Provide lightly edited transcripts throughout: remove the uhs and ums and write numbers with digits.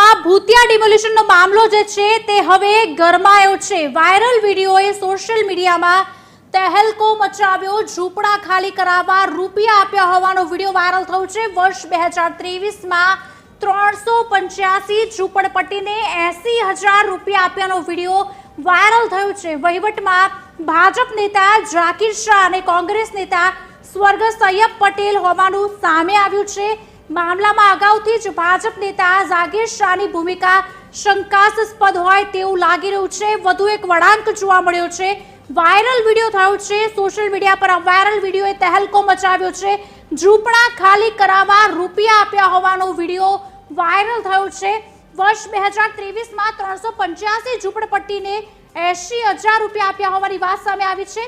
સુરતમાં ભૂતિયા ડિમોલિશનનો મામલો જે છે તે હવે ગરમાયો છે। વાયરલ વિડીયોએ સોશિયલ મીડિયામાં તહેલકો મચાવ્યો। ઝૂંપડા ખાલી કરાવવા રૂપિયા આપ્યા હોવાનો વિડીયો વાયરલ થયો છે। વર્ષ 2023માં 385 ઝૂંપડપટ્ટીને 80,000 રૂપિયા આપ્યાનો વિડીયો વાયરલ થયો છે। વહીવટમાં ભાજપ નેતા જાકીર શાહ અને કોંગ્રેસ નેતા સ્વર્ગસ્થ અય્યબ પટેલ હોવાનું સામે આવ્યું છે। મામલામાં અગાઉથી જ ભાજપ નેતા જાકીર શાહની ભૂમિકા શંકાસ્પદ હોય તેવું લાગી રહ્યું છે। વધુ એક વળાંક જોવા મળ્યો છે। વાયરલ વિડીયો થયો છે સોશિયલ મીડિયા પર। આ વાયરલ વિડીયોએ તહેલકો મચાવ્યો છે। ઝૂંપડા ખાલી કરાવવા રૂપિયા આપ્યા હોવાનો વિડીયો વાયરલ થયો છે। વર્ષ 2023માં 385 ઝૂંપડપટ્ટીને 80,000 રૂપિયા આપ્યા હોવાની વાત સામે આવી છે।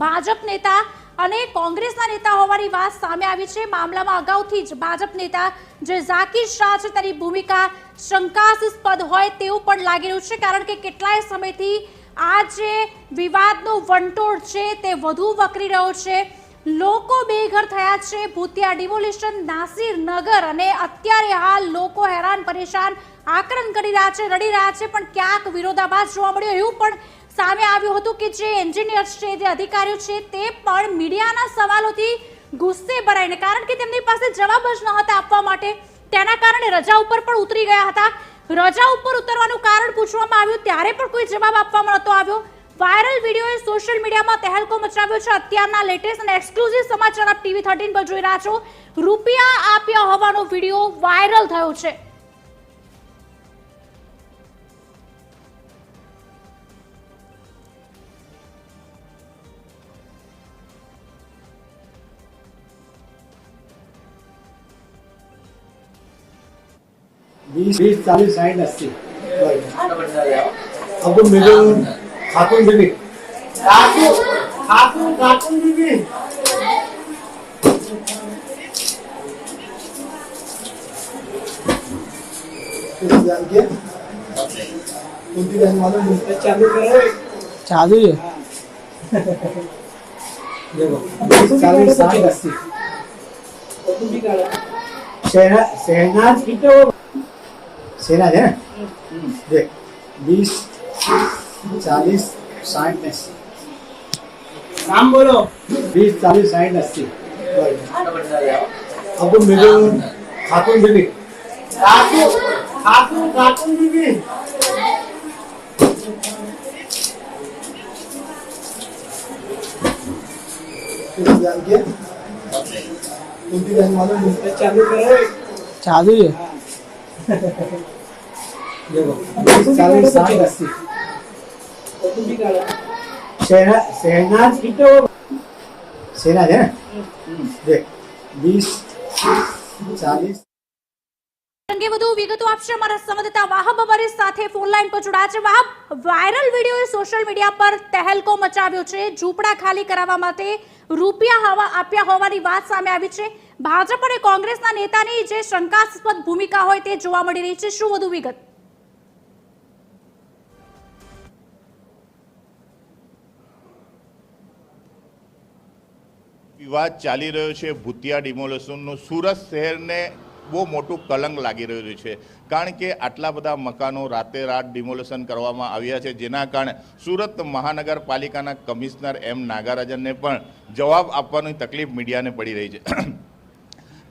ભાજપ નેતા અને કોંગ્રેસના નેતા હોવાની વાત સામે આવી છે। મામલામાં અગાઉથી જ ભાજપ નેતા જે જાકીર શાહ છે તેની ભૂમિકા શંકાસ્પદ હોય તેવું પણ લાગી રહ્યું છે, કારણ કે કેટલાય સમયથી આ જે વિવાદનો વંટોળ છે તે વધુ વકરી રહ્યો છે। લોકો બેઘર થયા છે। ભૂતિયા ડિમોલિશન નાસિર નગર અને અત્યારે હાલ લોકો હેરાન પરેશાન આક્રંદ કરી રહ્યા છે, રડી રહ્યા છે, પણ ક્યાંક વિરોધાભાસ જોવા મળ્યો એવું પણ સામે આવ્યું હતું કે જે એન્જિનિયર્સ છે, જે અધિકારીઓ છે તે પણ મીડિયાના સવાલોથી ગુસ્સે ભરાઈને, કારણ કે તેમની પાસે જવાબ જ ન હતા આપવા માટે, તેના કારણે રજા ઉપર પણ ઉતરી ગયા હતા। રજા ઉપર ઉતરવાનું કારણ પૂછવામાં આવ્યું ત્યારે પણ કોઈ જવાબ આપવામાં નહોતો આવ્યો। વાયરલ વિડીયોએ સોશિયલ મીડિયામાં તહેલકો મચાવ્યો છે। અત્યારના લેટેસ્ટ અને એક્સક્લુઝિવ સમાચાર આપ TV 13 પર જોઈ રહ્યા છો। રૂપિયા આપ્યા હોવાનો વિડીયો વાયરલ થયો છે। बीस 40 60 80 अब मेरे खातून बीबी खातून बीबी चालू करो चालू है। देखो 40 60 80 शहनाज कितो सेना है ना देख 20 40 60 80 नाम बोलो 20 40 60 80 अब मेरे खातून बीबी खातून बीबी चालू करो चालू है। देखो 40 60 80 शहनाज कितो सेना है ना देख 20 40 અંગે વધુ વિગતો આપશે અમારા સંવાદદાતા વાહબ અમારી સાથે ફોન લાઈન પર જોડાયા છે। વાહબ, વાયરલ વિડીયોએ સોશિયલ મીડિયા પર તહેલકો મચાવ્યો છે। ઝૂંપડા ખાલી કરાવવા માટે રૂપિયા આપ્યા હોવાની વાત સામે આવી છે। ભાજપ અને કોંગ્રેસના નેતાની જે શંકાસ્પદ ભૂમિકા હોય તે જોવા મળી રહી છે। શું વધુ વિગત? વિવાદ ચાલી રહ્યો છે ભૂતિયા ડિમોલિશનનો। સુરત શહેરને બહુ મોટું કલંક લાગી રહ્યું છે, કારણ કે આટલા બધા મકાનો રાતે રાત ડિમોલિશન કરવામાં આવ્યા છે, જેના કારણે સુરત મહાનગરપાલિકાના કમિશનર એમ નાગરાજનને પણ જવાબ આપવાની તકલીફ મીડિયાને પડી રહી છે।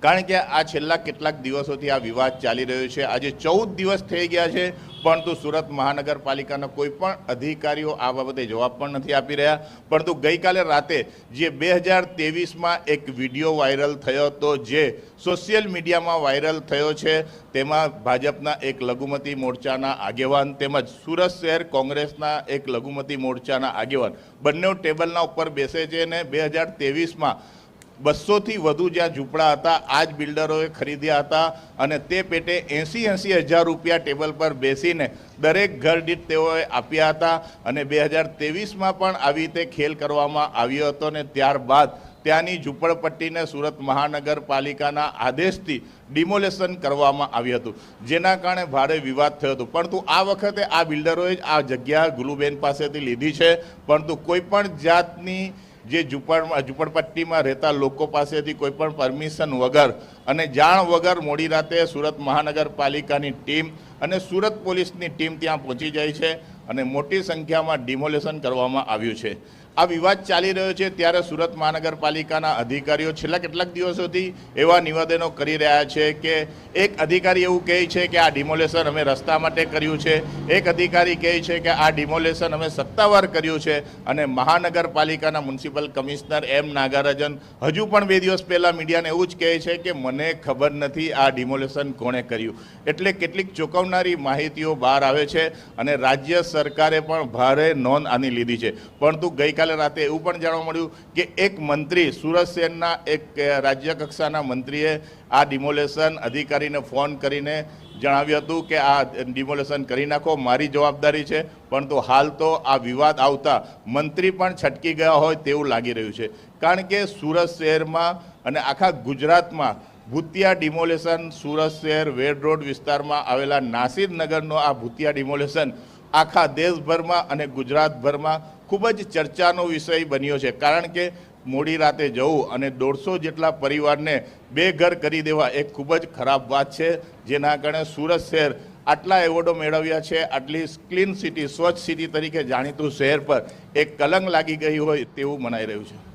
કારણ કે આ છેલ્લા કેટલાક દિવસોથી આ વિવાદ ચાલી રહ્યો છે। આજે 14 દિવસ થઈ ગયા છે, પરંતુ સુરત મહાનગરપાલિકાના કોઈ પણ અધિકારીઓ આ બાબતે જવાબ પણ નથી આપી રહ્યા। પરંતુ ગઈકાલે રાતે જે 2023માં એક વિડીયો વાયરલ થયો હતો, જે સોશિયલ મીડિયામાં વાયરલ થયો છે, તેમાં ભાજપના એક લઘુમતી મોરચાના આગેવાન તેમજ સુરત શહેર કોંગ્રેસના એક લઘુમતી મોરચાના આગેવાન બંને ટેબલના ઉપર બેસે છે અને 2023માં 200થી વધુ જ્યાં ઝૂંપડા હતા આ જ બિલ્ડરોએ ખરીદ્યા હતા અને તે પેટે 80,000 રૂપિયા ટેબલ પર બેસીને દરેક ઘર દીઠ તેઓએ આપ્યા હતા અને 2023માં પણ આવી રીતે ખેલ કરવામાં આવ્યો હતો અને ત્યારબાદ ત્યાંની ઝૂંપડપટ્ટીને સુરત મહાનગરપાલિકાના આદેશથી ડિમોલેશન કરવામાં આવ્યું હતું, જેના કારણે ભારે વિવાદ થયો હતો। પરંતુ આ વખતે આ બિલ્ડરોએ જ આ જગ્યા ગુલુબેન પાસેથી લીધી છે, પરંતુ કોઈ પણ જાતની જે ઝૂંપડપટ્ટીમાં રહેતા લોકો પાસેથી કોઈ પણ પરમિશન વગર અને જાણ વગર મોડી રાતે સુરત મહાનગરપાલિકાની ટીમ અને સુરત પોલીસની ટીમ ત્યાં પહોંચી જાય છે અને મોટી સંખ્યામાં ડિમોલેશન કરવામાં આવ્યું છે. આ વિવાદ ચાલી રહ્યો છે ત્યારે સુરત મહાનગરપાલિકાના અધિકારીઓ છેલ્લા કેટલાક દિવસોથી એવા નિવેદનો કરી રહ્યા છે કે એક અધિકારી એવું કહે છે કે આ ડિમોલેશન અમે રસ્તા માટે કર્યું છે, એક અધિકારી કહે છે કે આ ડિમોલેશન અમે સત્તાવાર કર્યું છે અને મહાનગરપાલિકાના મ્યુનિસિપલ કમિશનર એમ નાગરાજન હજુ પણ 2 દિવસ પહેલાં મીડિયાને એવું જ કહે છે કે મને ખબર નથી આ ડિમોલેશન કોણે કર્યું. એટલે કેટલીક ચોંકાવનારી માહિતીઓ બહાર આવે છે અને રાજ્ય સરકારે પણ ભારે નોંધ આની લીધી છે. પરંતુ ગઈકાલે રાતે એવું પણ જાણવા મળ્યું કે એક મંત્રી સુરત શહેરના એક રાજ્ય કક્ષાના મંત્રીએ આ ડિમોલેશન અધિકારીને ફોન કરીને જણાવ્યું હતું કે આ ડિમોલેશન કરી નાખો, મારી જવાબદારી છે. પરંતુ હાલ તો આ વિવાદ આવતા મંત્રી પણ છટકી ગયા હોય તેવું લાગી રહ્યું છે. કારણ કે સુરત શહેરમાં અને આખા ગુજરાતમાં ભૂતિયા ડિમોલેશન સુરત શહેર વેડ રોડ વિસ્તારમાં આવેલા નાસિર નગરનો આ ભૂતિયા ડિમોલેશન આખા દેશભરમાં અને ગુજરાતભરમાં ખૂબ જ ચર્ચાનો વિષય બન્યો છે. કારણ કે મોડી રાતે જવું અને 150 જેટલા પરિવારને બેઘર કરી દેવા એ ખૂબ જ ખરાબ વાત છે. જેના કારણે સુરત શહેર આટલા એવોર્ડો મેળવ્યા છે, આટલી ક્લીન સિટી સ્વચ્છ સિટી તરીકે જાણીતું શહેર પર એક કલંક લાગી ગઈ હોય તેવું મનાઈ રહ્યું છે.